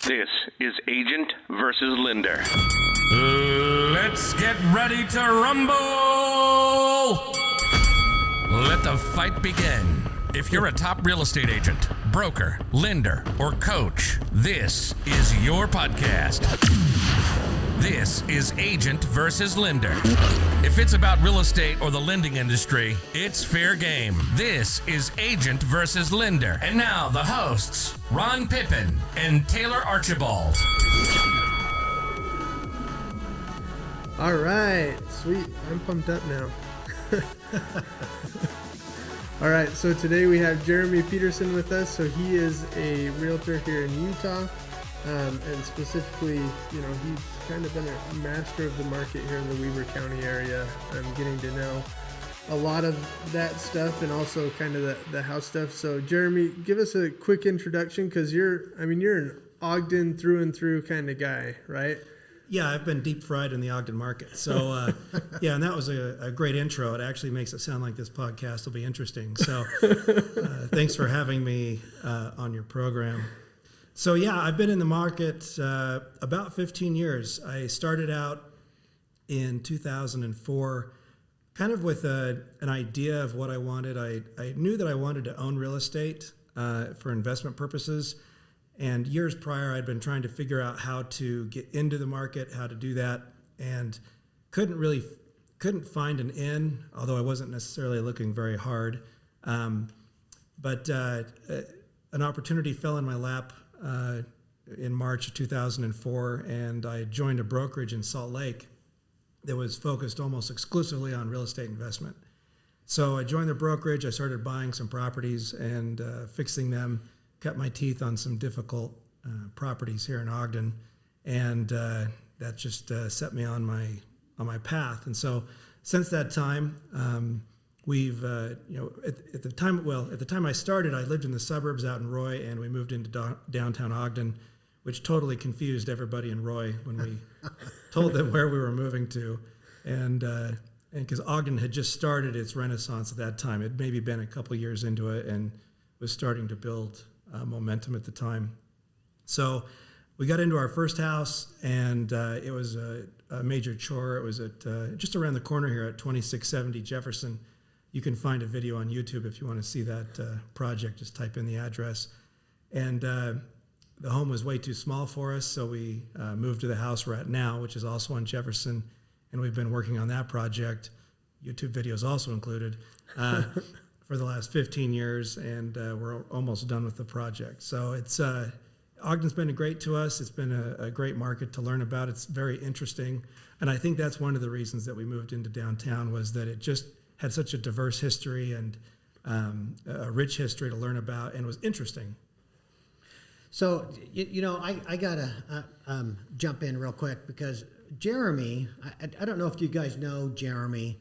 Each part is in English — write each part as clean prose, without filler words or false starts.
This is Agent versus Lender. Let's get ready to rumble! Let the fight begin. If you're a top real estate agent, broker, lender, or coach, this is your podcast. This is Agent versus Lender. If it's about real estate or the lending industry, it's fair game. This is Agent versus Lender. And now the hosts, Ron Pippin and Taylor Archibald. All right, sweet. I'm pumped up now. All right, so today we have Jeremy Peterson with us. So he is a realtor here in Utah, and specifically, he's kind of been a master of the market here in the Weber County area. I'm getting to know a lot of that stuff and also kind of the house stuff. So Jeremy, give us a quick introduction, because you're an Ogden through and through kind of guy, right? Yeah, I've been deep fried in the Ogden market. So, and that was a great intro. It actually makes it sound like this podcast will be interesting. So thanks for having me on your program. So, yeah, I've been in the market about 15 years. I started out in 2004 kind of with an idea of what I wanted. I knew that I wanted to own real estate for investment purposes. And years prior, I'd been trying to figure out how to get into the market, how to do that, and couldn't find an in, although I wasn't necessarily looking very hard. But an opportunity fell in my lap in March of 2004, and I joined a brokerage in Salt Lake that was focused almost exclusively on real estate investment. So I joined the brokerage. I started buying some properties and fixing them. Cut my teeth on some difficult properties here in Ogden, and that just set me on my path. And so, since that time, we've at the time I started, I lived in the suburbs out in Roy, and we moved into downtown Ogden, which totally confused everybody in Roy when we told them where we were moving to, and because Ogden had just started its renaissance at that time. It maybe been a couple years into it and was starting to build momentum at the time. So we got into our first house, and it was a major chore. It was at just around the corner here at 2670 Jefferson. You can find a video on YouTube if you want to see that project. Just type in the address. And the home was way too small for us, so we moved to the house we're at now, which is also on Jefferson, and we've been working on that project. YouTube videos also included. For the last 15 years, and we're almost done with the project. So it's Ogden's been great to us. It's been a great market to learn about. It's very interesting, and I think that's one of the reasons that we moved into downtown, was that it just had such a diverse history and a rich history to learn about, and it was interesting. So, I gotta jump in real quick, because Jeremy, I don't know if you guys know Jeremy,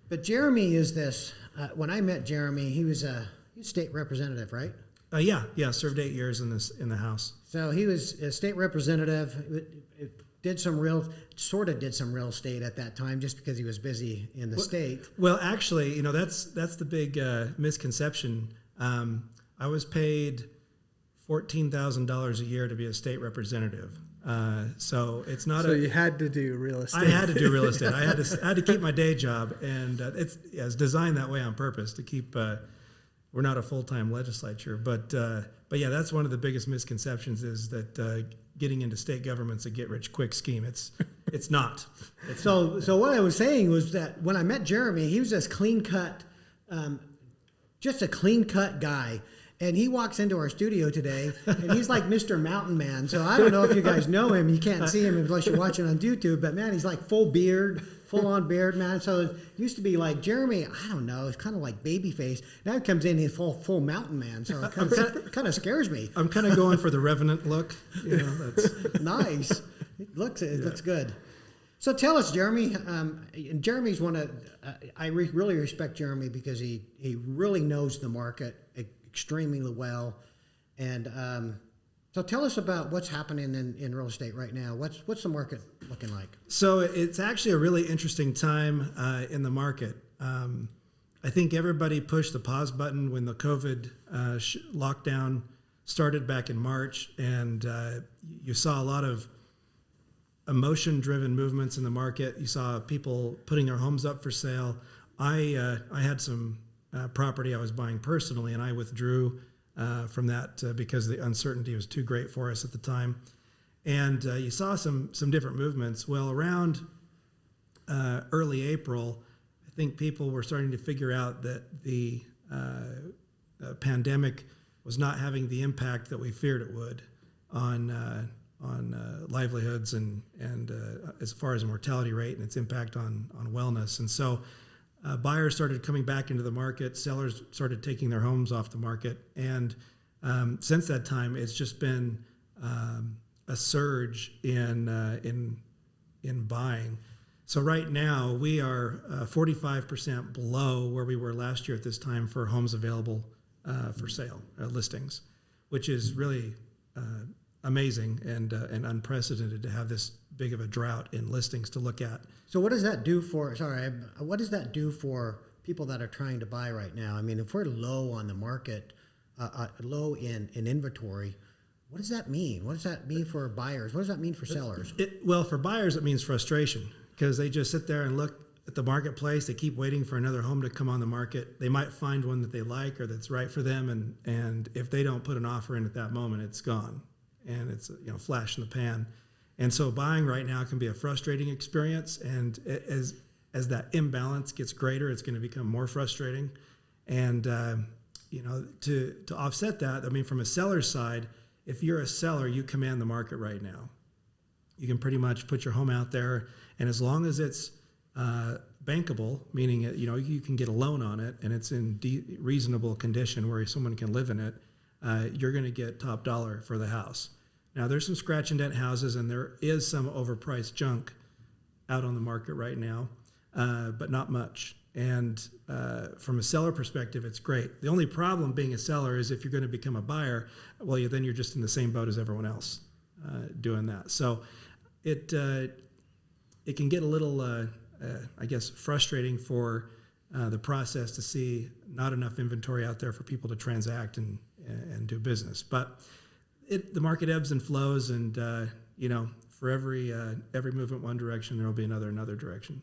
but Jeremy is this. When I met Jeremy, he was a state representative, right? Yeah. Served 8 years in the House. So he was a state representative. Did some real estate at that time, just because he was busy in the state. Well, actually, that's the big misconception. I was paid $14,000 a year to be a state representative. So it's not. So you had to do real estate. I had to do real estate. I had to keep my day job, and it's designed that way on purpose to keep. We're not a full-time legislature, but yeah, that's one of the biggest misconceptions, is that getting into state government's a get-rich-quick scheme. It's not. So what I was saying was that when I met Jeremy, he was this clean-cut, just a clean-cut guy. And he walks into our studio today, and he's like Mr. Mountain Man. So I don't know if you guys know him. You can't see him unless you're watching on YouTube. But, man, he's like full on beard, man. So it used to be like Jeremy, I don't know, it's kind of like baby face. Now he comes in, he's full Mountain Man. So it kind of scares me. I'm kind of going for the Revenant look. That's nice. It looks good. So tell us, Jeremy. Jeremy's one of I really respect Jeremy, because he really knows the market extremely well, and so tell us about what's happening in real estate right now. What's the market looking like? So it's actually a really interesting time in the market. I think everybody pushed the pause button when the COVID lockdown started back in March, and you saw a lot of emotion-driven movements in the market. You saw people putting their homes up for sale. I had some property I was buying personally, and I withdrew from that because the uncertainty was too great for us at the time. And you saw some different movements. Well, around early April, I think people were starting to figure out that the pandemic was not having the impact that we feared it would on livelihoods and as far as mortality rate and its impact on wellness. And so buyers started coming back into the market. Sellers started taking their homes off the market. And since that time, it's just been a surge in buying. So right now we are 45% below where we were last year at this time for homes available for sale listings, which is really amazing and unprecedented to have this big of a drought in listings to look at. So what does that do for? What does that do for people that are trying to buy right now? I mean, if we're low on the market, low in inventory, what does that mean? What does that mean for buyers? What does that mean for sellers? Well, for buyers, it means frustration because they just sit there and look at the marketplace. They keep waiting for another home to come on the market. They might find one that they like or that's right for them, and if they don't put an offer in at that moment, it's gone, and it's flash in the pan. And so buying right now can be a frustrating experience, and as that imbalance gets greater, it's going to become more frustrating. And to offset that, I mean, from a seller's side, if you're a seller, you command the market right now. You can pretty much put your home out there, and as long as it's bankable, meaning you can get a loan on it and it's in reasonable condition where someone can live in it, you're going to get top dollar for the house. Now, there's some scratch and dent houses, and there is some overpriced junk out on the market right now, but not much. And from a seller perspective, it's great. The only problem being a seller is if you're going to become a buyer, well, then you're just in the same boat as everyone else doing that. So it can get a little, I guess, frustrating for the process to see not enough inventory out there for people to transact and do business. But the market ebbs and flows, and for every movement one direction, there will be another direction.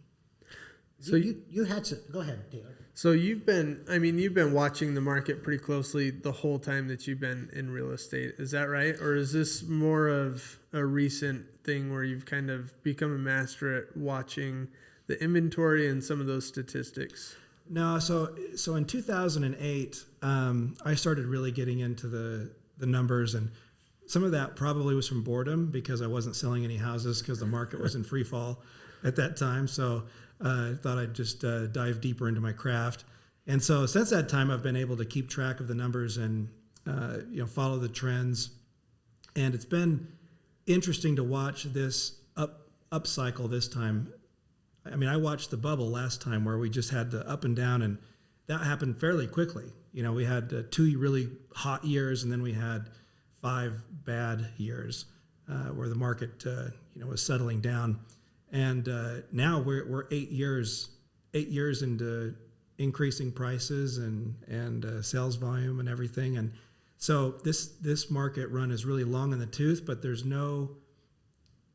So you had to go ahead, Taylor. So you've been watching the market pretty closely the whole time that you've been in real estate. Is that right? Or is this more of a recent thing where you've kind of become a master at watching the inventory and some of those statistics? No. So in 2008, I started really getting into the numbers, and some of that probably was from boredom because I wasn't selling any houses because the market was in free fall at that time. So I thought I'd just dive deeper into my craft. And so since that time, I've been able to keep track of the numbers and follow the trends. And it's been interesting to watch this up cycle this time. I mean, I watched the bubble last time where we just had the up and down, and that happened fairly quickly. We had 2 really hot years, and then we had 5 bad years where the market was settling down. And now we're 8 years into increasing prices and sales volume and everything. And so this market run is really long in the tooth, but there's no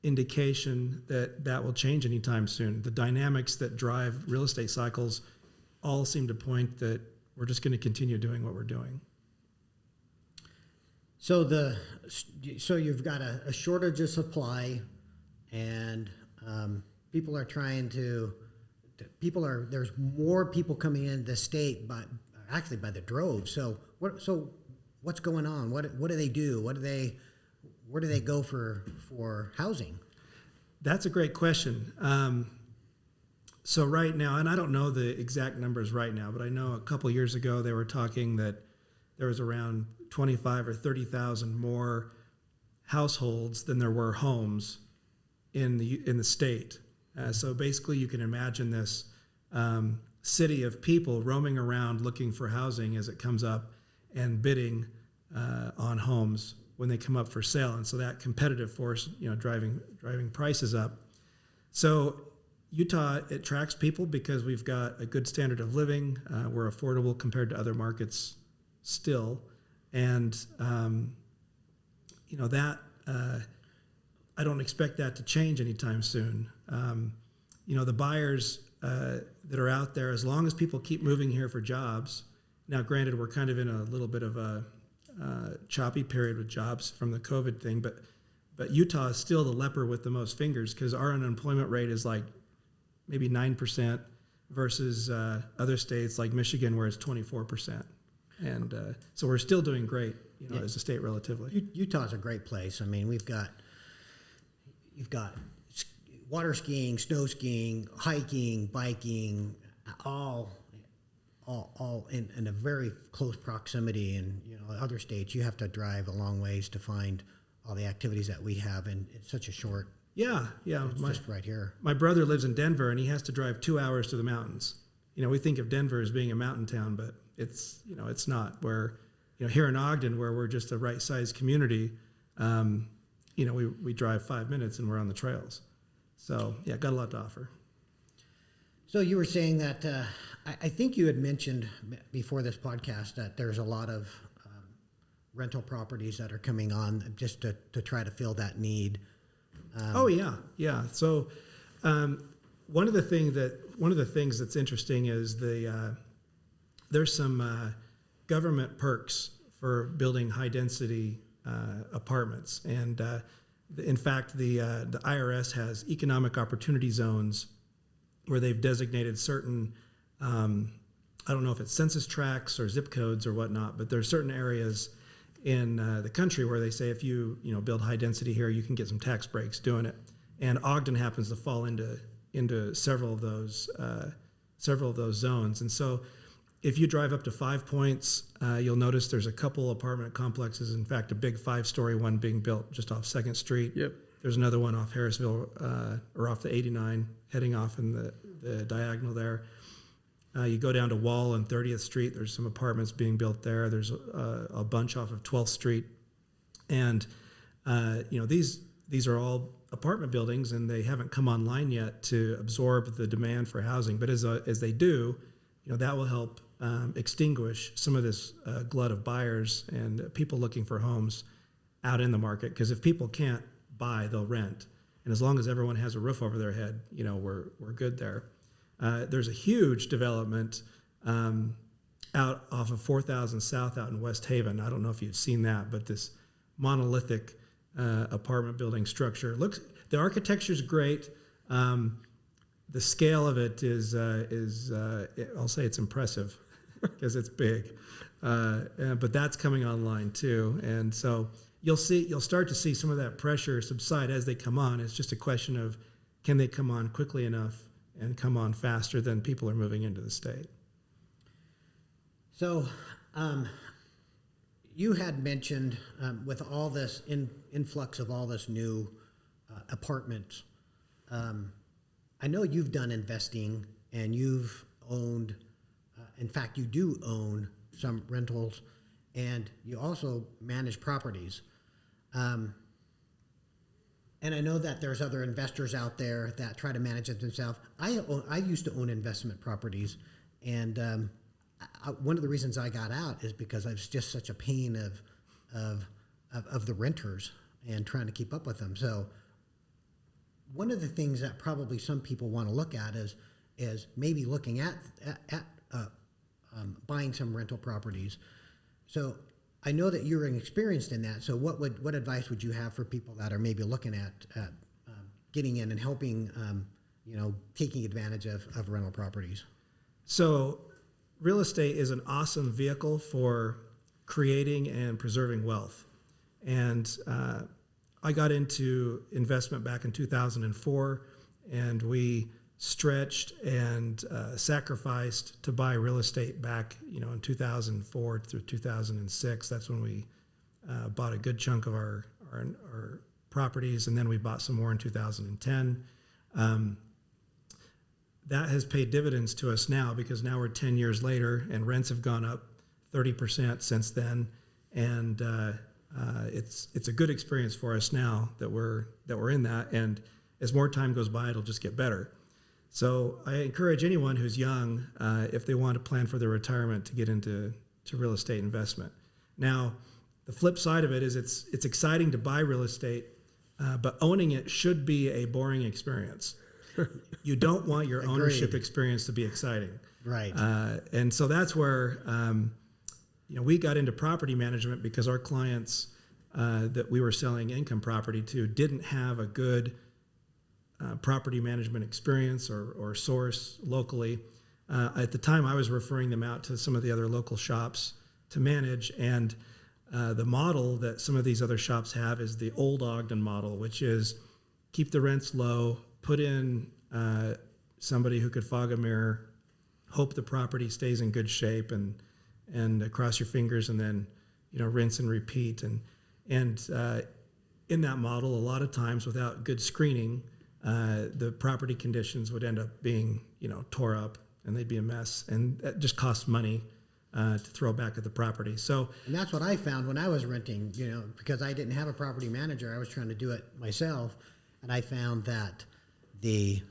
indication that will change anytime soon. The dynamics that drive real estate cycles all seem to point that we're just going to continue doing what we're doing. So you've got a shortage of supply, and there's more people coming into the state, but actually by the drove. So what's going on? What do they do? Where do they go for housing? That's a great question. So right now, and I don't know the exact numbers right now, but I know a couple years ago they were talking that there was around 25 or 30,000 more households than there were homes in the state. So basically, you can imagine this city of people roaming around looking for housing as it comes up and bidding on homes when they come up for sale, and so that competitive force, driving prices up. So Utah attracts people because we've got a good standard of living. We're affordable compared to other markets still, and that I don't expect that to change anytime soon. The buyers that are out there, as long as people keep moving here for jobs. Now, granted, we're kind of in a little bit of a choppy period with jobs from the COVID thing, but Utah is still the leper with the most fingers because our unemployment rate is like maybe 9% versus other states like Michigan where it's 24%. And so we're still doing great, as a state relatively. Utah's a great place. I mean, you've got water skiing, snow skiing, hiking, biking, all in a very close proximity. And other states you have to drive a long ways to find all the activities that we have, and it's such a short. Yeah. It's just right here. My brother lives in Denver, and he has to drive 2 hours to the mountains. We think of Denver as being a mountain town, but it's not. Where here in Ogden, where we're just a right-sized community, we drive 5 minutes and we're on the trails. So got a lot to offer. So you were saying that I think you had mentioned before this podcast that there's a lot of rental properties that are coming on just to try to fill that need. Yeah. So one of the things that's interesting is there's some government perks for building high density apartments, and in fact the IRS has economic opportunity zones where they've designated certain I don't know if it's census tracts or zip codes or whatnot, but there's certain areas in the country where they say if you build high density here, you can get some tax breaks doing it. And Ogden happens to fall into several of those zones. And so if you drive up to 5 Points, you'll notice there's a couple apartment complexes. In fact, a big 5-story one being built just off 2nd Street. Yep. There's another one off Harrisville or off the 89 heading off in the diagonal there. You go down to Wall and 30th Street. There's some apartments being built there. There's a bunch off of 12th Street. And, these are all apartment buildings, and they haven't come online yet to absorb the demand for housing. But as they do, that will help extinguish some of this glut of buyers and people looking for homes out in the market. Because if people can't buy, they'll rent. And as long as everyone has a roof over their head, we're good there. There's a huge development out off of 4000 South out in West Haven. I don't know if you've seen that, but this monolithic apartment building structure the architecture's great. The scale of it is I'll say it's impressive because it's big, but that's coming online too. And so you'll start to see some of that pressure subside as they come on. It's just a question of can they come on quickly enough and come on faster than people are moving into the state. So you had mentioned with all this influx of all this new apartments, I know you've done investing and you've owned, in fact, you do own some rentals, and you also manage properties. And I know that there's other investors out there that try to manage it themselves. I used to own investment properties, and one of the reasons I got out is because I was just such a pain of the renters and trying to keep up with them. So one of the things that probably some people want to look at is maybe looking at buying some rental properties. So I know that you're experienced in that. So what advice would you have for people that are maybe looking at getting in and helping, taking advantage of rental properties? So real estate is an awesome vehicle for creating and preserving wealth. And I got into investment back in 2004, and we stretched and sacrificed to buy real estate back, in 2004 through 2006. That's when we bought a good chunk of our properties, and then we bought some more in 2010. That has paid dividends to us now, because now we're 10 years later and rents have gone up 30% since then. And it's a good experience for us now that we're in that. And as more time goes by, it'll just get better. So I encourage anyone who's young, if they want to plan for their retirement, to get into real estate investment. Now, the flip side of it is it's exciting to buy real estate, but owning it should be a boring experience. You don't want your ownership experience to be exciting. Right. And so that's where, we got into property management because our clients that we were selling income property to didn't have a good property management experience or source locally. At the time, I was referring them out to some of the other local shops to manage. And the model that some of these other shops have is the old Ogden model, which is keep the rents low, put in somebody who could fog a mirror, hope the property stays in good shape, and cross your fingers, and then rinse and repeat. And in that model, a lot of times without good screening, the property conditions would end up being tore up, and they'd be a mess, and that just costs money to throw back at the property. So, and that's what I found when I was renting, because I didn't have a property manager. I was trying to do it myself, and I found that the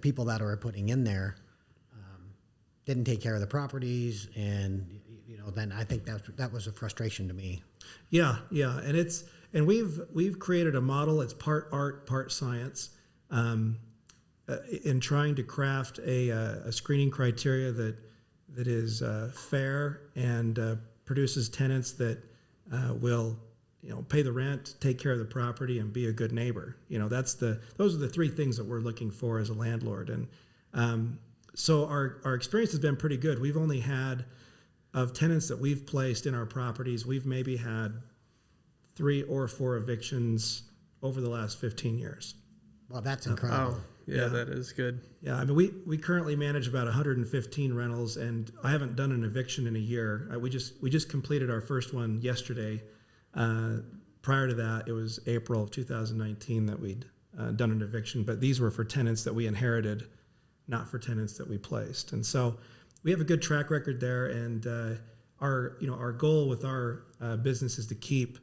people that were putting in there didn't take care of the properties, and then I think that was a frustration to me. Yeah, and we've created a model. It's part art, part science, in trying to craft a screening criteria that is fair and produces tenants that will pay the rent, take care of the property, and be a good neighbor. Those are the three things that we're looking for as a landlord. And so our experience has been pretty good. We've only had, of tenants that we've placed in our properties, we've maybe had 3 or 4 evictions over the last 15 years. Well, that's incredible. Oh, yeah, that is good. Yeah, I mean, we currently manage about 115 rentals, and I haven't done an eviction in a year. We just completed our first one yesterday. Prior to that, it was April of 2019 that we'd done an eviction, but these were for tenants that we inherited, not for tenants that we placed. And so we have a good track record there, and our goal with our business is to keep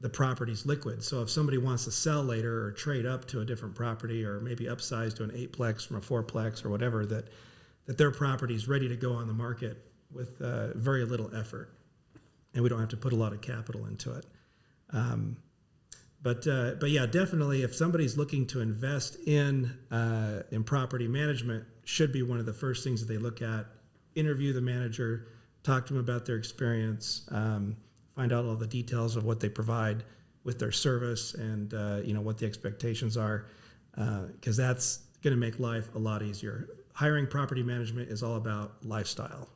the properties liquid. So if somebody wants to sell later or trade up to a different property, or maybe upsize to an 8-plex from a 4-plex or whatever, that their property is ready to go on the market with very little effort, and we don't have to put a lot of capital into it. But yeah, definitely, if somebody's looking to invest in property management, should be one of the first things that they look at. Interview the manager, talk to them about their experience, find out all the details of what they provide with their service, and what the expectations are, because that's going to make life a lot easier. Hiring property management is all about lifestyle.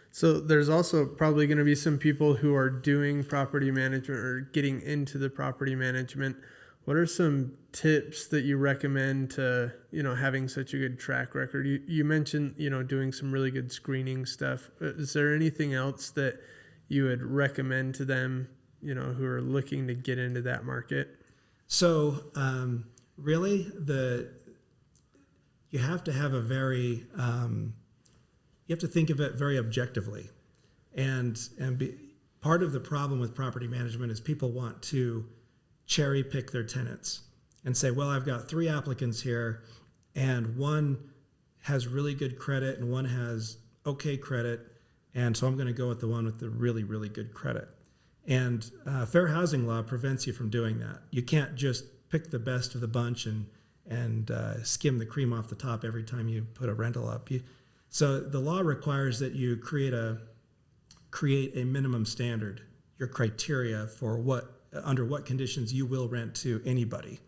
So there's also probably going to be some people who are doing property management or getting into the property management. What are some tips that you recommend to, having such a good track record? You mentioned, doing some really good screening stuff. Is there anything else that you would recommend to them, who are looking to get into that market? So really, you have to have a very... you have to think of it very objectively, and part of the problem with property management is people want to cherry pick their tenants and say, well, I've got 3 applicants here, and one has really good credit and one has okay credit, and so I'm going to go with the one with the really, really good credit. And fair housing law prevents you from doing that. You can't just pick the best of the bunch and skim the cream off the top every time you put a rental up. So the law requires that you create a minimum standard, your criteria for under what conditions you will rent to anybody.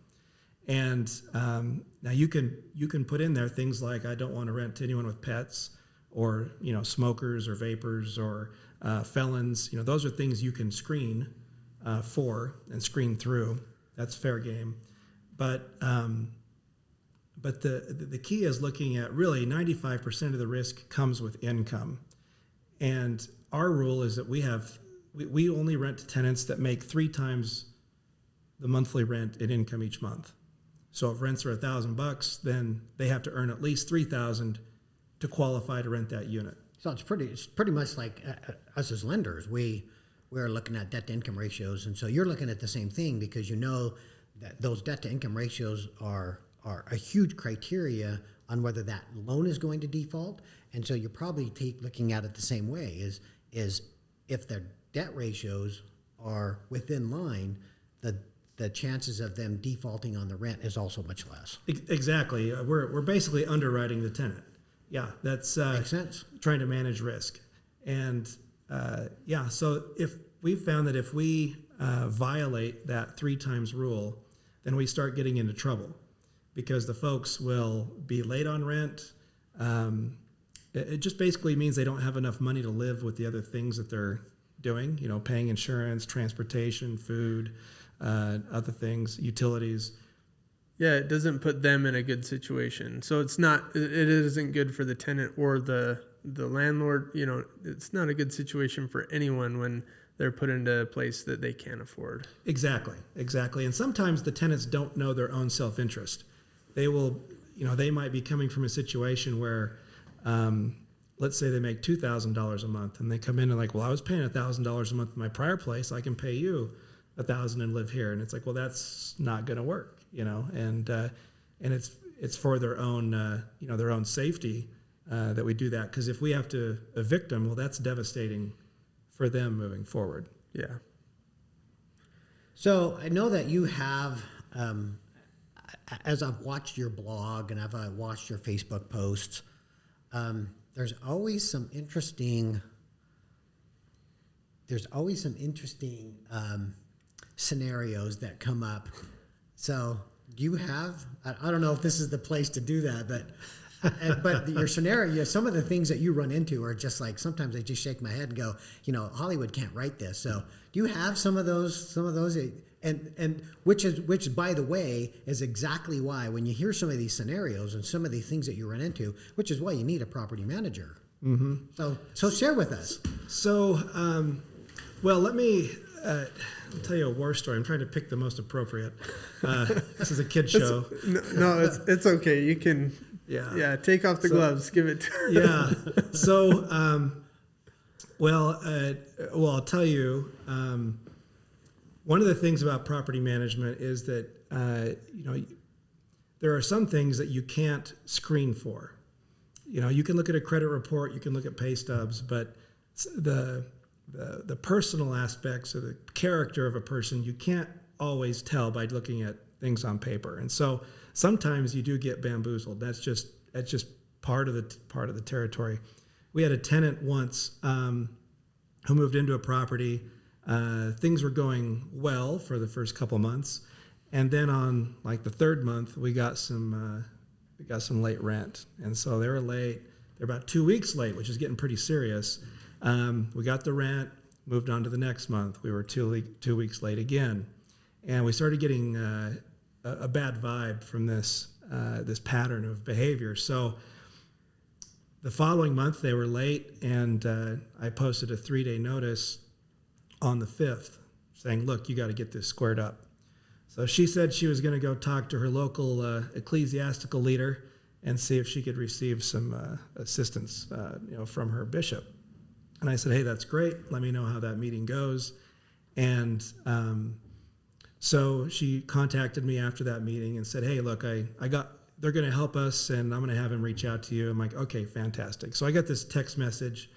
And now you can put in there things like, I don't want to rent to anyone with pets, or smokers or vapors or felons. Those are things you can screen for and screen through. That's fair game. But the key is looking at really 95% of the risk comes with income. And our rule is that we only rent to tenants that make 3 times the monthly rent in income each month. So if rents are $1,000, then they have to earn at least $3,000 to qualify to rent that unit. So it's pretty much like us as lenders. We're looking at debt to income ratios, and so you're looking at the same thing, because that those debt to income ratios are a huge criteria on whether that loan is going to default. And so you're probably looking at it the same way, is if their debt ratios are within line, the chances of them defaulting on the rent is also much less. Exactly. We're basically underwriting the tenant. Yeah, that's Makes sense. Trying to manage risk. And so if we found that if we violate that 3 times rule, then we start getting into trouble because the folks will be late on rent. It just basically means they don't have enough money to live with the other things that they're doing, paying insurance, transportation, food, other things, utilities. Yeah, it doesn't put them in a good situation. So it isn't good for the tenant or the landlord. It's not a good situation for anyone when they're put into a place that they can't afford. Exactly. And sometimes the tenants don't know their own self-interest. They will, they might be coming from a situation where, let's say they make $2,000 a month and they come in and like, well, I was paying $1,000 a month in my prior place. I can pay you $1,000 and live here. And it's like, well, that's not going to work, and it's for their own, their own safety, that we do that. Cause if we have to evict them, well, that's devastating for them moving forward. Yeah. So I know that you have, as I've watched your blog and I've watched your Facebook posts, there's always some interesting scenarios that come up. So do you have, I don't know if this is the place to do that, but your scenario, some of the things that you run into are just like, sometimes I just shake my head and go, Hollywood can't write this. So do you have some of those, and which by the way, is exactly why when you hear some of these scenarios and some of these things that you run into, which is why you need a property manager. Mm-hmm. So share with us. So, let me, I'll tell you a war story. I'm trying to pick the most appropriate. This is a kid show. It's okay. You can, take off the gloves. Give it to Yeah. So, I'll tell you, one of the things about property management is that, there are some things that you can't screen for. You can look at a credit report, you can look at pay stubs, but the personal aspects or the character of a person, you can't always tell by looking at things on paper. And so sometimes you do get bamboozled. That's just part of the territory. We had a tenant once who moved into a property. Things were going well for the first couple months, and then on like the 3rd month, we got some late rent, and so they were late. They're about 2 weeks late, which is getting pretty serious. We got the rent, moved on to the next month. We were 2 weeks late again, and we started getting a bad vibe from this pattern of behavior. So the following month they were late, and I posted a 3-day notice on the 5th saying, look, you got to get this squared up. So she said she was going to go talk to her local ecclesiastical leader and see if she could receive some assistance from her bishop. And I said, hey, that's great. Let me know how that meeting goes. And so she contacted me after that meeting and said, hey, look, they're going to help us, and I'm going to have him reach out to you. I'm like, okay, fantastic. So I got this text message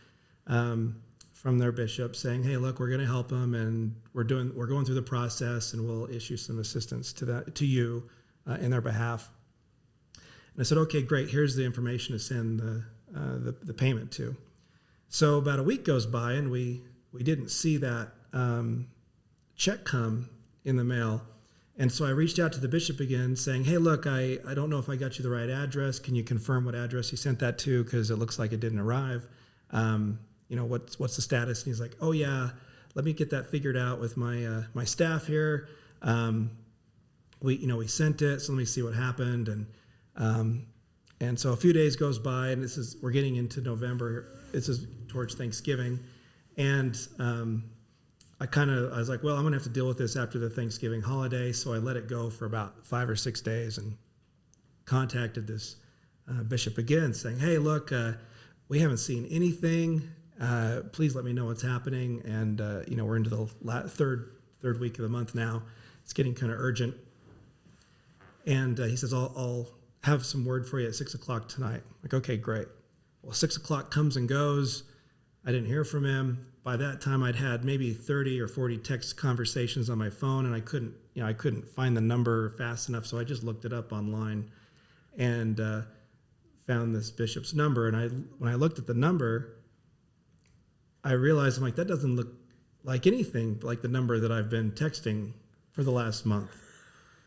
from their bishop saying, hey, look, we're going to help them, and we're going through the process, and we'll issue some assistance to you in their behalf. And I said, okay, great. Here's the information to send the payment to. So about a week goes by, and we didn't see that check come in the mail. And so I reached out to the bishop again saying, hey, look, I don't know if I got you the right address. Can you confirm what address you sent that to? Because it looks like it didn't arrive. What's the status? And he's like, oh, yeah, let me get that figured out with my staff here. We sent it, so let me see what happened. And so a few days goes by, and we're getting into November. This is towards Thanksgiving. And I was like, well, I'm going to have to deal with this after the Thanksgiving holiday. So I let it go for about 5 or 6 days and contacted this bishop again saying, hey, look, we haven't seen anything. Please let me know what's happening. And, we're into the third week of the month now. It's getting kind of urgent. And he says, I'll have some word for you at 6 o'clock tonight. I'm like, okay, great. Well, 6 o'clock comes and goes. I didn't hear from him. by that time I'd had maybe 30 or 40 text conversations on my phone, and I couldn't find the number fast enough, so I just looked it up online and found this bishop's number. And when I looked at the number, I realized, I'm like, that doesn't look like anything like the number that I've been texting for the last month.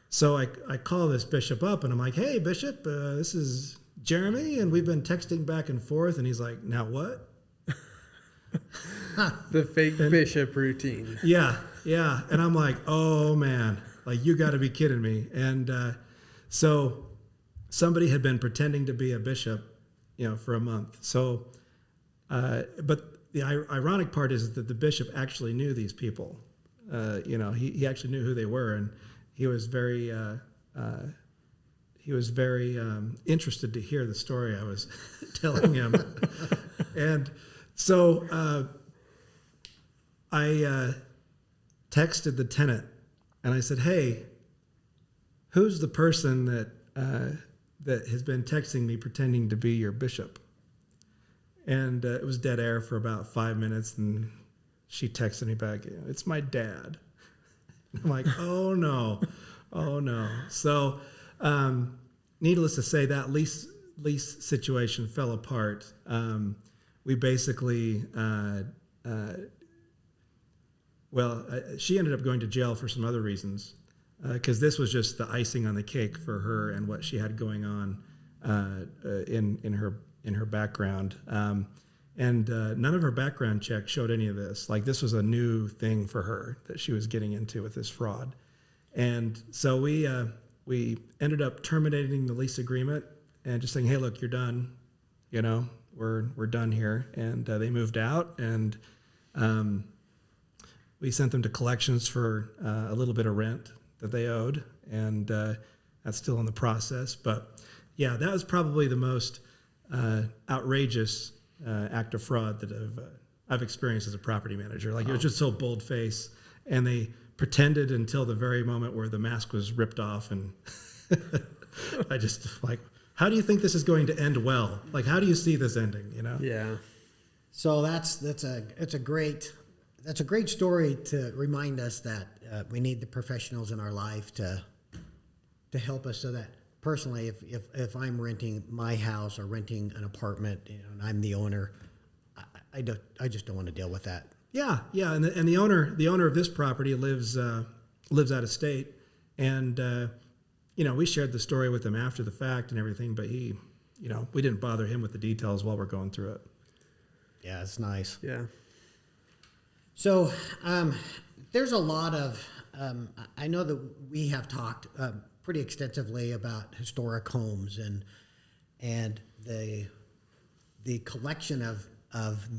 So I call this bishop up, and I'm like, hey, Bishop, this is Jeremy, and we've been texting back and forth. And he's like, now what? The fake bishop routine. Yeah. And I'm like, oh, man, like, you got to be kidding me. And so somebody had been pretending to be a bishop, for a month. So, but the ironic part is that the bishop actually knew these people. He actually knew who they were, and he was very interested to hear the story I was telling him. And so I texted the tenant, and I said, hey, who's the person that has been texting me pretending to be your bishop? And it was dead air for about 5 minutes, and she texted me back, it's my dad. I'm like, oh no. So needless to say, that lease situation fell apart. We basically, she ended up going to jail for some other reasons, because this was just the icing on the cake for her and what she had going on in her background. And none of her background check showed any of this. Like, this was a new thing for her that she was getting into with this fraud. And so we ended up terminating the lease agreement and just saying, hey, look, you're done. We're done here. And they moved out, and we sent them to collections for a little bit of rent that they owed. And that's still in the process. But yeah, that was probably the most outrageous act of fraud that I've experienced as a property manager. Like, it was just so bold-faced, and they pretended until the very moment where the mask was ripped off, and I just, like, how do you think this is going to end well? Like, how do you see this ending? Yeah. So that's a great story to remind us that we need the professionals in our life to help us, so that personally, if I'm renting my house or renting an apartment, and I'm the owner, I just don't want to deal with that. Yeah, and the owner of this property lives out of state, and we shared the story with him after the fact and everything, but we didn't bother him with the details while we're going through it. Yeah, it's nice. Yeah. So there's a lot of I know that we have talked pretty extensively about historic homes and the collection of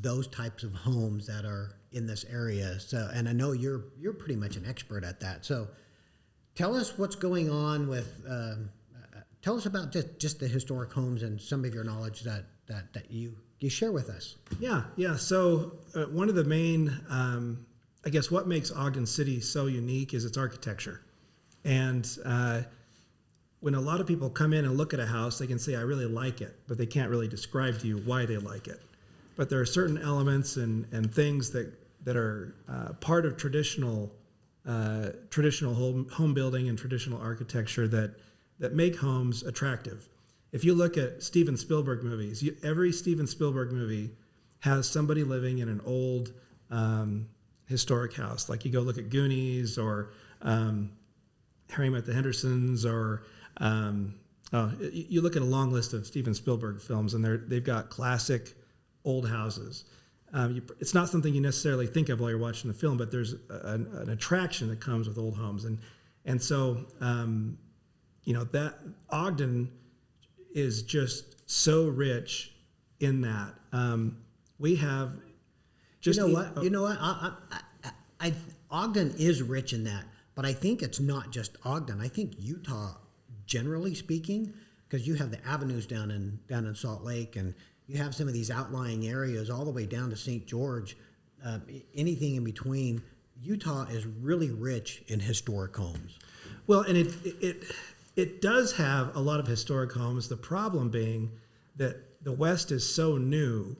those types of homes that are in this area. So, and I know you're pretty much an expert at that. So tell us what's going on with, tell us about just the historic homes and some of your knowledge that you share with us. Yeah. So one of the main, I guess what makes Ogden City so unique is its architecture. And when a lot of people come in and look at a house, they can say, I really like it, but they can't really describe to you why they like it. But there are certain elements and things that are part of traditional home building and traditional architecture that make homes attractive. If you look at Steven Spielberg movies, every Steven Spielberg movie has somebody living in an old historic house. Like, you go look at Goonies or Harry Met the Hendersons, or you look at a long list of Steven Spielberg films, and they've got classic old houses. It's not something you necessarily think of while you're watching the film, but there's an attraction that comes with old homes, and so that Ogden is just so rich in that. We have just Ogden is rich in that, but I think it's not just Ogden. I think Utah, generally speaking, because you have the avenues down in Salt Lake, and you have some of these outlying areas all the way down to St. George, anything in between. Utah is really rich in historic homes. Well, and it does have a lot of historic homes. The problem being that the West is so new.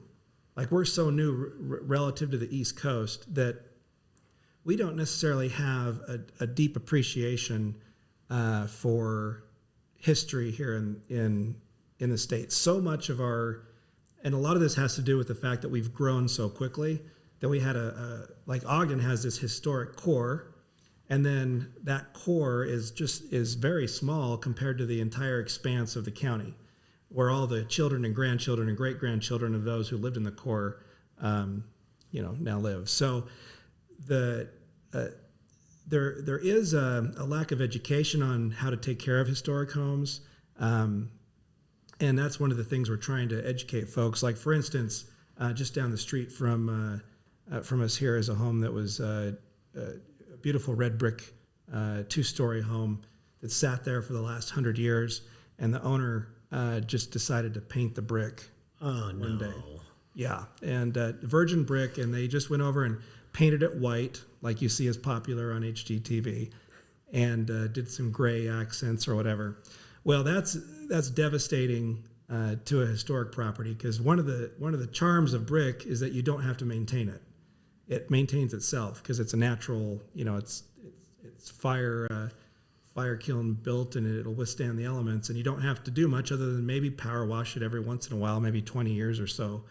like we're so new relative to the East Coast that we don't necessarily have a deep appreciation for history here in the States. So much of and a lot of this has to do with the fact that we've grown so quickly that we had like Ogden has this historic core, and then that core is very small compared to the entire expanse of the county, where all the children and grandchildren and great-grandchildren of those who lived in the core, now live. So there is a lack of education on how to take care of historic homes. And that's one of the things we're trying to educate folks. Like, for instance, just down the street from us here is a home that was a beautiful red brick 2-story home that sat there for the last 100 years, and the owner just decided to paint the brick one day. Yeah, and virgin brick, and they just went over and painted it white, like you see as popular on HGTV, and did some gray accents or whatever. Well, that's devastating to a historic property, because one of the charms of brick is that you don't have to maintain it. It maintains itself because it's a natural, it's fire kiln built, and it'll withstand the elements, and you don't have to do much other than maybe power wash it every once in a while, maybe 20 years or so,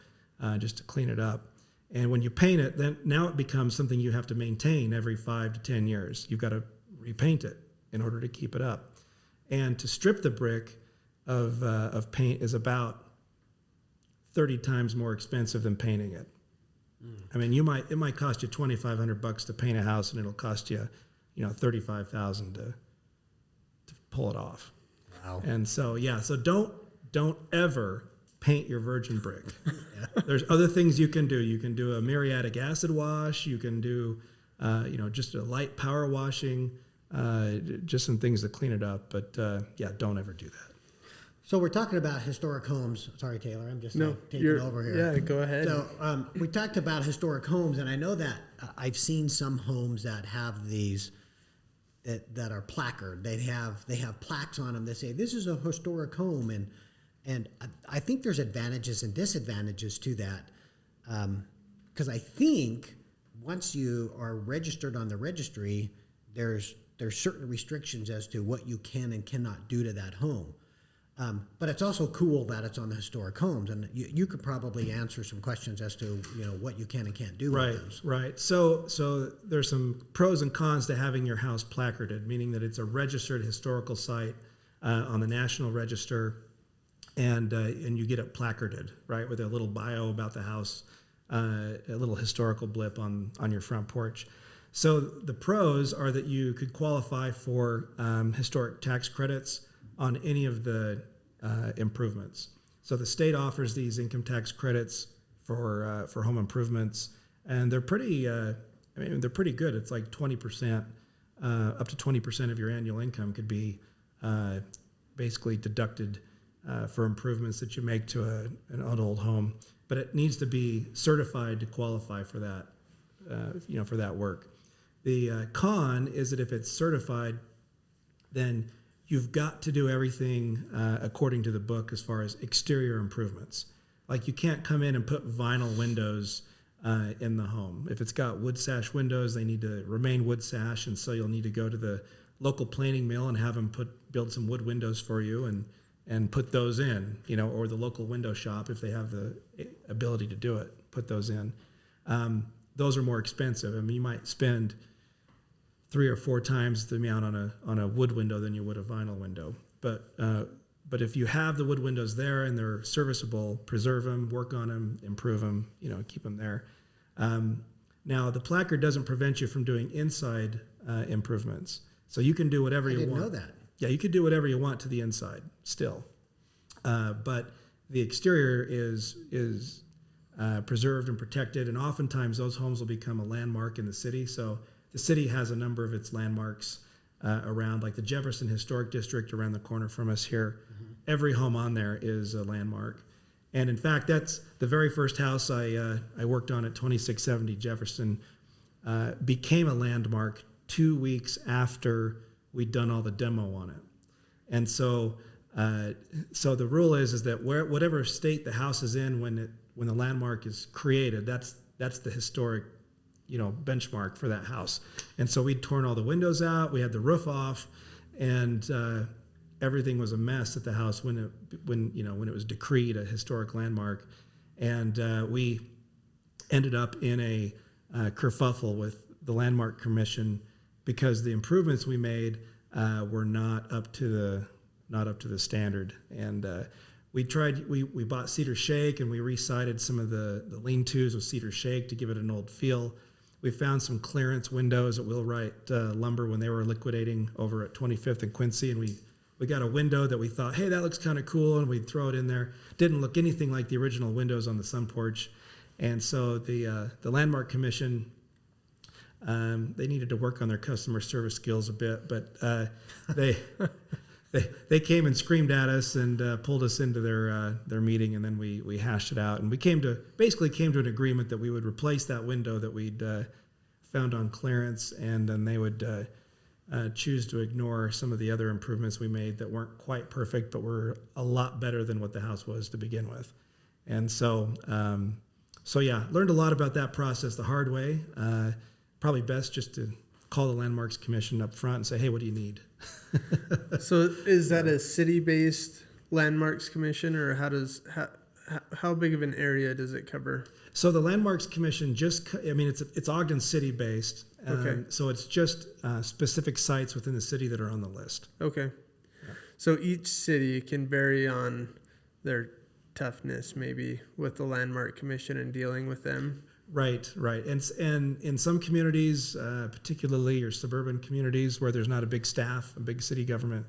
just to clean it up. And when you paint it, then now it becomes something you have to maintain every 5 to 10 years. You've got to repaint it in order to keep it up. And to strip the brick of paint is about 30 times more expensive than painting it. I mean, it might cost you $2,500 to paint a house, and it'll cost you, $35,000 to pull it off. Wow. And so don't ever paint your virgin brick. There's other things you can do. You can do a muriatic acid wash. You can do, just a light power washing. Just some things to clean it up, but don't ever do that. So we're talking about historic homes. Sorry, Taylor, I'm just taking over here. Yeah, go ahead. So we talked about historic homes, and I know that I've seen some homes that have these that are placard. They have plaques on them that say this is a historic home, and I think there's advantages and disadvantages to that, because I think once you are registered on the registry, there's certain restrictions as to what you can and cannot do to that home. But it's also cool that it's on the historic homes, and you could probably answer some questions as to what you can and can't do with those. Right. So there's some pros and cons to having your house placarded, meaning that it's a registered historical site on the National Register, and you get it placarded, right, with a little bio about the house, a little historical blip on your front porch. So the pros are that you could qualify for historic tax credits on any of the improvements. So the state offers these income tax credits for home improvements, and they're pretty. They're pretty good. It's like 20%, up to 20% of your annual income could be basically deducted for improvements that you make to an old home. But it needs to be certified to qualify for that. For that work. The con is that if it's certified, then you've got to do everything according to the book as far as exterior improvements. Like, you can't come in and put vinyl windows in the home. If it's got wood sash windows, they need to remain wood sash, and so you'll need to go to the local planing mill and have them build some wood windows for you and put those in, or the local window shop, if they have the ability to do it, put those in. Those are more expensive. I mean, you might spend 3 or 4 times the amount on a wood window than you would a vinyl window. But if you have the wood windows there and they're serviceable, preserve them, work on them, improve them, keep them there. Now, the placard doesn't prevent you from doing inside improvements. So you can do whatever you want. I didn't know that. Yeah, you could do whatever you want to the inside still. But the exterior is preserved and protected, and oftentimes those homes will become a landmark in the city. So the city has a number of its landmarks around, like the Jefferson Historic District around the corner from us here. Mm-hmm. Every home on there is a landmark. And in fact, that's the very first house I worked on at 2670 Jefferson became a landmark 2 weeks after we'd done all the demo on it. And so the rule is that whatever state the house is in when when the landmark is created, that's the historic, benchmark for that house. And so we'd torn all the windows out, we had the roof off, and everything was a mess at the house when it was decreed a historic landmark. And we ended up in a kerfuffle with the Landmark Commission because the improvements we made were not up to the standard. And we bought cedar shake, and we resided some of the lean-tos with cedar shake to give it an old feel. We found some clearance windows at Wheelwright Lumber when they were liquidating over at 25th and Quincy, and we got a window that we thought, hey, that looks kind of cool, and we'd throw it in there. Didn't look anything like the original windows on the sun porch. And so the Landmark Commission, they needed to work on their customer service skills a bit, but they came and screamed at us and pulled us into their meeting, and then we hashed it out, and we came to an agreement that we would replace that window that we'd found on clearance, and then they would choose to ignore some of the other improvements we made that weren't quite perfect, but were a lot better than what the house was to begin with. And so learned a lot about that process the hard way. Probably best just to call the Landmarks Commission up front and say, hey, what do you need? So is that a city-based Landmarks Commission, or how big of an area does it cover? So the Landmarks Commission it's Ogden City based. Okay. So it's just specific sites within the city that are on the list. Okay. Yeah. So each city can vary on their toughness maybe with the Landmark Commission and dealing with them. Right. And in some communities, particularly your suburban communities where there's not a big staff, a big city government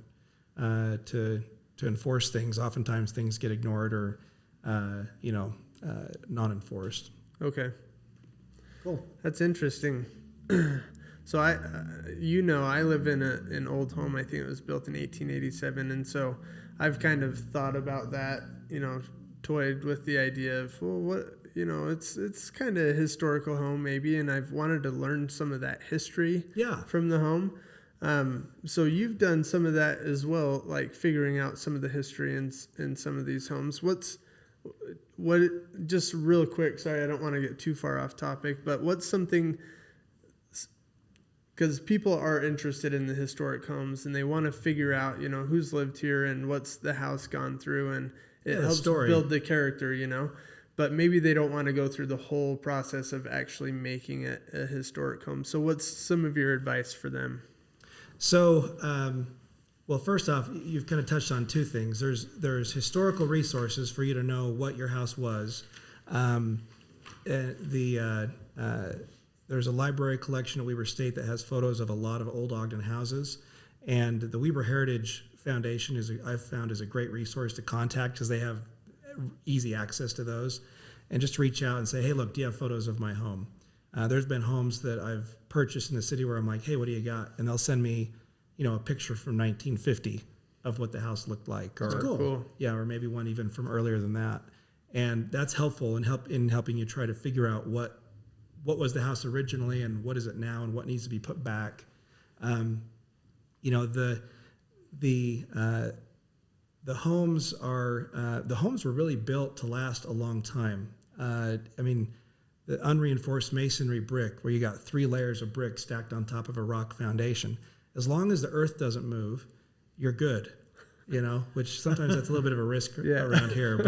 to enforce things, oftentimes things get ignored or non-enforced. Okay. Cool. That's interesting. So I live in an old home. I think it was built in 1887, and so I've kind of thought about that. Toyed with the idea of it's kind of a historical home maybe, and I've wanted to learn some of that history from the home. So you've done some of that as well, like figuring out some of the history in some of these homes. Just real quick, sorry, I don't want to get too far off topic, but what's something, because people are interested in the historic homes and they want to figure out, who's lived here and what's the house gone through, and it helps build the character, but maybe they don't want to go through the whole process of actually making it a historic home. So what's some of your advice for them? So, well, first off, you've kind of touched on two things. There's historical resources for you to know what your house was. There's a library collection at Weber State that has photos of a lot of old Ogden houses, and the Weber Heritage Foundation I've found is a great resource to contact because they have easy access to those, and just reach out and say, hey, look, do you have photos of my home? There's been homes that I've purchased in the city where I'm like, hey, what do you got? And they'll send me, a picture from 1950 of what the house looked like. That's cool. Yeah, or maybe one even from earlier than that. And that's helpful in helping you try to figure out what was the house originally and what is it now and what needs to be put back. The homes were really built to last a long time. The unreinforced masonry brick, where you got 3 layers of brick stacked on top of a rock foundation. As long as the earth doesn't move, you're good. Which sometimes that's a little bit of a risk around here.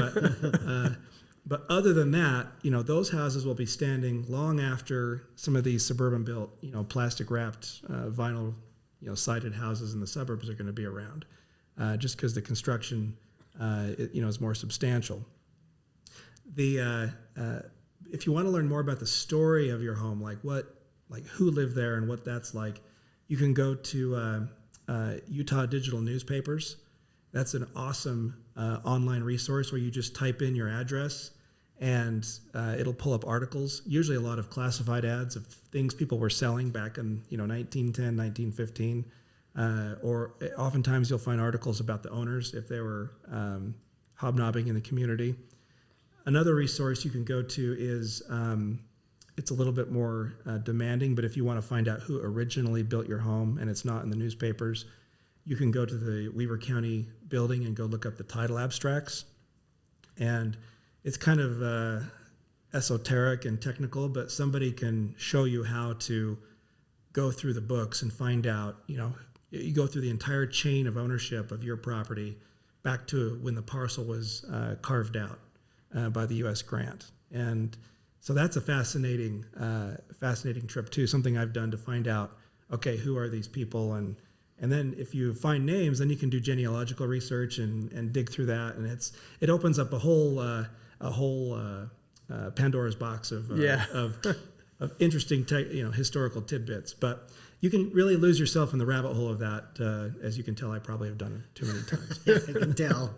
But other than that, those houses will be standing long after some of these suburban built, plastic wrapped, vinyl, sided houses in the suburbs are going to be around, just because the construction, is more substantial. If you want to learn more about the story of your home, who lived there and what that's like, you can go to Utah Digital Newspapers. That's an awesome online resource where you just type in your address and it'll pull up articles, usually a lot of classified ads of things people were selling back in 1910, 1915. Or oftentimes you'll find articles about the owners if they were hobnobbing in the community. Another resource you can go to is, it's a little bit more demanding, but if you want to find out who originally built your home and it's not in the newspapers, you can go to the Weber County building and go look up the title abstracts. And it's kind of esoteric and technical, but somebody can show you how to go through the books and find out, you go through the entire chain of ownership of your property back to when the parcel was carved out by the U.S. grant. And so that's a fascinating trip too, something I've done to find out, okay, who are these people? And then if you find names, then you can do genealogical research and dig through that. And it opens up a whole Pandora's box of interesting historical tidbits. But you can really lose yourself in the rabbit hole of that, as you can tell. I probably have done it too many times. I can tell.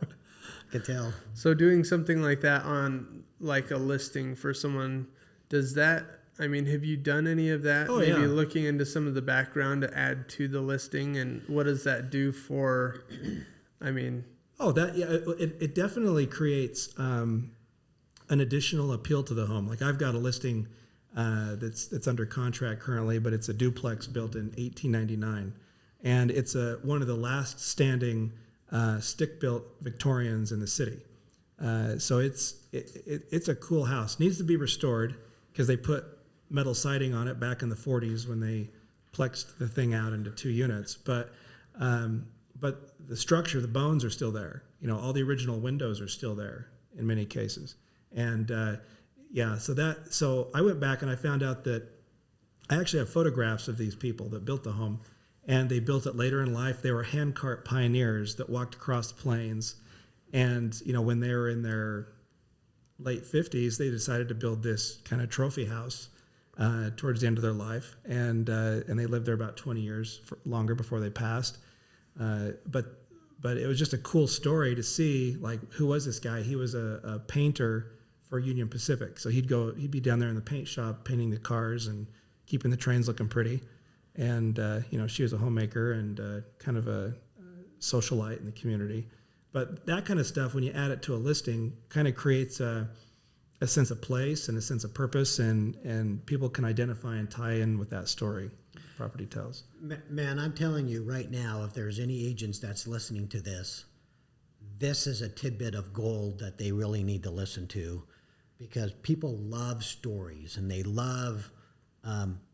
So doing something like that on like a listing for someone, does that, I mean, have you done any of that? Oh, Maybe yeah. looking into some of the background to add to the listing, and what does that do for, I mean... It definitely creates an additional appeal to the home. Like I've got a listing that's under contract currently, but it's a duplex built in 1899, and it's one of the last standing stick-built Victorians in the city. So it's a cool house. Needs to be restored because they put metal siding on it back in the 40s when they plexed the thing out into 2 units. But the structure, the bones are still there. All the original windows are still there in many cases. And so I went back and I found out that I actually have photographs of these people that built the home, and they built it later in life. They were handcart pioneers that walked across the plains. And, when they were in their late 50s, they decided to build this kind of trophy house towards the end of their life. And they lived there about 20 years longer before they passed. But it was just a cool story to see, like, who was this guy? He was a painter for Union Pacific. So he'd be down there in the paint shop painting the cars and keeping the trains looking pretty. And, she was a homemaker and kind of a socialite in the community. But that kind of stuff, when you add it to a listing, kind of creates a sense of place and a sense of purpose, and people can identify and tie in with that story property tells. Man, I'm telling you right now, if there's any agents that's listening to this is a tidbit of gold that they really need to listen to, because people love stories, and they love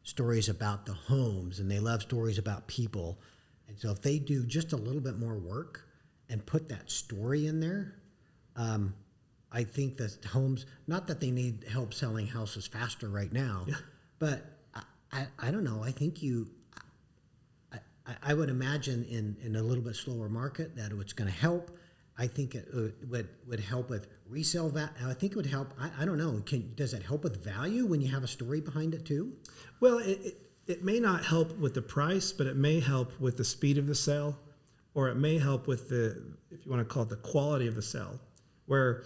stories about the homes, and they love stories about people. And so if they do just a little bit more work and put that story in there, I think that homes, not that they need help selling houses faster right now, but I don't know. I think I would imagine in a little bit slower market that it's going to help. I think it would help with resale value. I think it would help. I don't know. Does it help with value when you have a story behind it too? Well, it may not help with the price, but it may help with the speed of the sale, or it may help with if you want to call it, the quality of the sale, where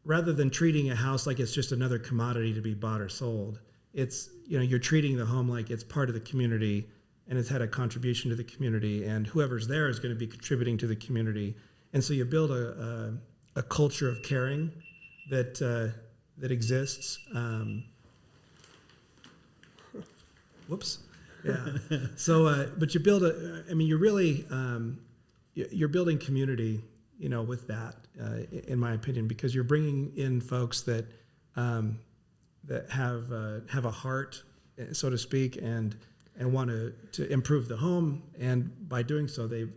rather than treating a house like it's just another commodity to be bought or sold, it's, you're treating the home like it's part of the community and it's had a contribution to the community, and whoever's there is going to be contributing to the community. And so you build a culture of caring that exists. Whoops. Yeah. So, but you build you're really, you're building community, with that, in my opinion, because you're bringing in folks that have a heart, so to speak, and want to improve the home, and by doing so, they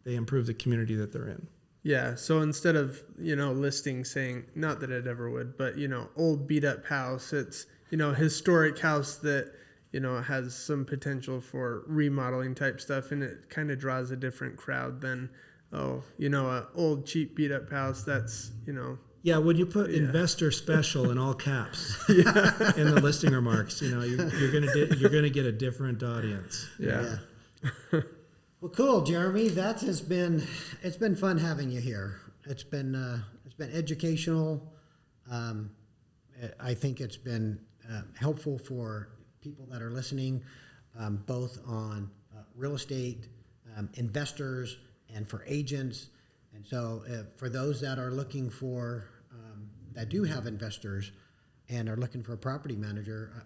improve the community that they're in. Yeah, so instead of, listing saying, not that it ever would, but, old beat up house, it's, historic house that, has some potential for remodeling type stuff, and it kind of draws a different crowd than, a old cheap beat up house that's, Yeah, when you put investor special in all caps in the listing remarks, you're gonna get a different audience. Yeah. Well, cool, Jeremy. It's been fun having you here. It's been educational. I think it's been helpful for people that are listening, both on real estate, investors, and for agents. And so for those that are looking for, that do have investors and are looking for a property manager,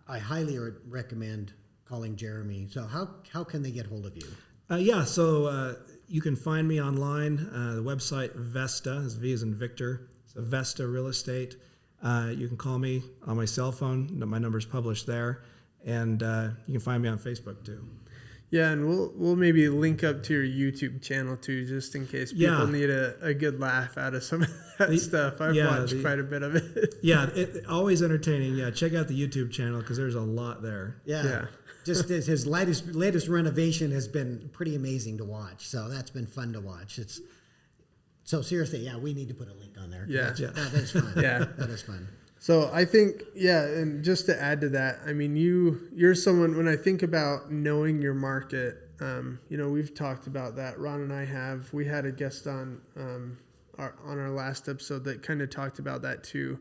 I highly recommend calling Jeremy. So how can they get hold of you? So you can find me online. The website Vesta, is V as in Victor, It's Vesta Real Estate. You can call me on my cell phone. My number's published there. And you can find me on Facebook too. Yeah, and we'll maybe link up to your YouTube channel too, just in case people need a good laugh out of some of that stuff. I've watched quite a bit of it. Yeah, always entertaining. Yeah, check out the YouTube channel because there's a lot there. Yeah. Just his latest renovation has been pretty amazing to watch. So that's been fun to watch. So seriously, we need to put a link on there. Yeah. That is fun. That is fun. So I think, and just to add to that, I mean, you're someone, when I think about knowing your market, we've talked about that. Ron and I we had a guest on our last episode that kind of talked about that too.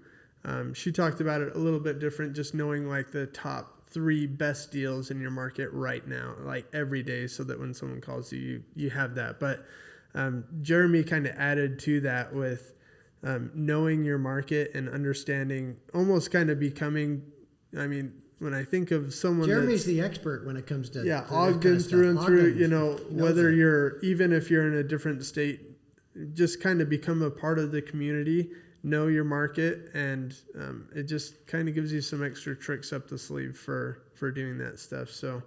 She talked about it a little bit different, just knowing like the top 3 best deals in your market right now, like every day, so that when someone calls you have that. But Jeremy kind of added to that with knowing your market and understanding, almost kind of becoming, I mean, when I think of someone Jeremy's the expert when it comes to Ogden through and through, whether even if you're in a different state, just kind of become a part of the community, know your market, and it just kind of gives you some extra tricks up the sleeve for doing that stuff. So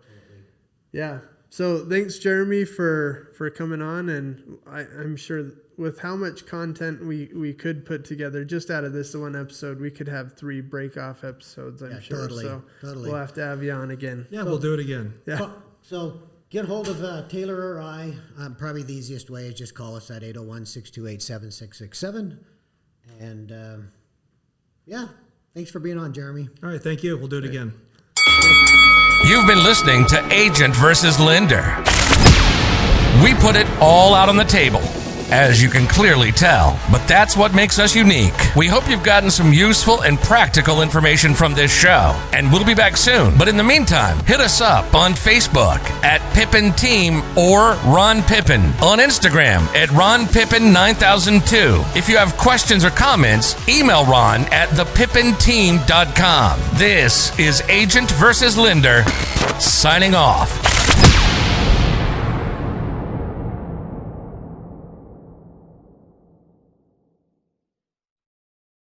so thanks, Jeremy, for coming on, and I'm sure with how much content we could put together just out of this one episode, we could have 3 break-off episodes, I'm sure. Totally. We'll have to have you on again. Yeah, we'll do it again. Yeah. So get hold of Taylor or I. Probably the easiest way is just call us at 801-628-7667. And thanks for being on, Jeremy. All right, thank you. We'll do it again. You've been listening to Agent versus Lender. We put it all out on the table, as you can clearly tell, but that's what makes us unique. We hope you've gotten some useful and practical information from this show, and we'll be back soon. But in the meantime, hit us up on Facebook at Pippin Team or Ron Pippin, on Instagram at Ron Pippin 9002. If you have questions or comments, email Ron at thepippinteam.com. This is Agent versus Lender, signing off.